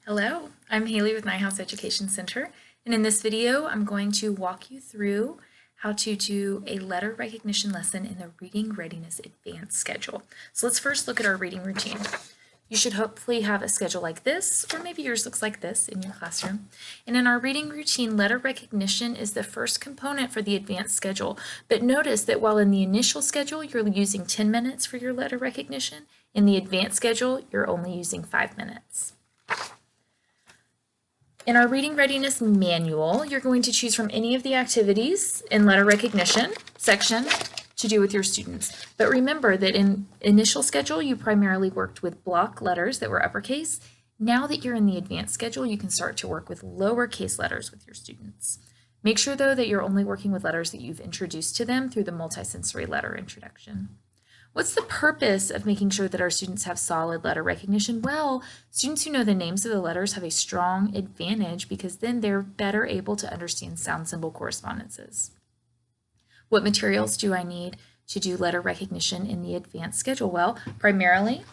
Hello, I'm Haley with Neuhaus Education Center, and in this video I'm going to walk you through how to do a letter recognition lesson in the Reading Readiness Advanced schedule. So let's first look at our reading routine. You should hopefully have a schedule like this, or maybe yours looks like this in your classroom. And in our reading routine, letter recognition is the first component for the advanced schedule. But notice that while in the initial schedule you're using 10 minutes for your letter recognition, in the advanced schedule you're only using 5 minutes. In our Reading Readiness Manual, you're going to choose from any of the activities in letter recognition section to do with your students. But remember that in initial schedule, you primarily worked with block letters that were uppercase. Now that you're in the advanced schedule, you can start to work with lowercase letters with your students. Make sure, though, that you're only working with letters that you've introduced to them through the multisensory letter introduction. What's the purpose of making sure that our students have solid letter recognition? Well, students who know the names of the letters have a strong advantage because then they're better able to understand sound symbol correspondences. What materials do I need to do letter recognition in the advanced schedule? Well, primarily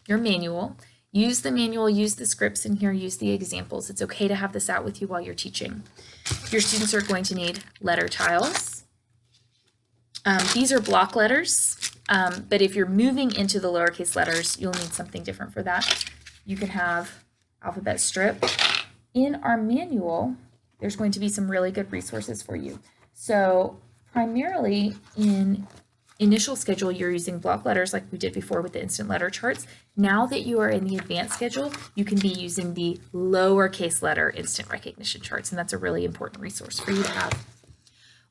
your manual. Use the manual, use the scripts in here, use the examples. It's okay to have this out with you while you're teaching. Your students are going to need letter tiles. These are block letters. But if you're moving into the lowercase letters, you'll need something different for that. You can have alphabet strip. In our manual, there's going to be some really good resources for you. So primarily in initial schedule, you're using block letters like we did before with the instant letter charts. Now that you are in the advanced schedule, you can be using the lowercase letter instant recognition charts, and that's a really important resource for you to have.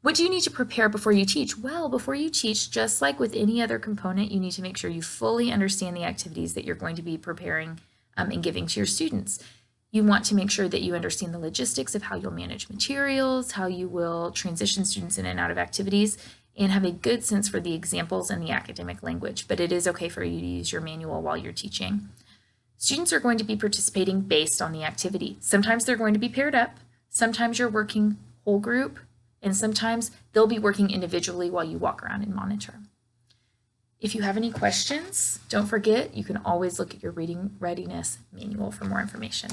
What do you need to prepare before you teach? Well, before you teach, just like with any other component, you need to make sure you fully understand the activities that you're going to be preparing and giving to your students. You want to make sure that you understand the logistics of how you'll manage materials, how you will transition students in and out of activities, and have a good sense for the examples and the academic language. But it is okay for you to use your manual while you're teaching. Students are going to be participating based on the activity. Sometimes they're going to be paired up. Sometimes you're working whole group. And sometimes they'll be working individually while you walk around and monitor. If you have any questions, don't forget, you can always look at your Reading Readiness Manual for more information.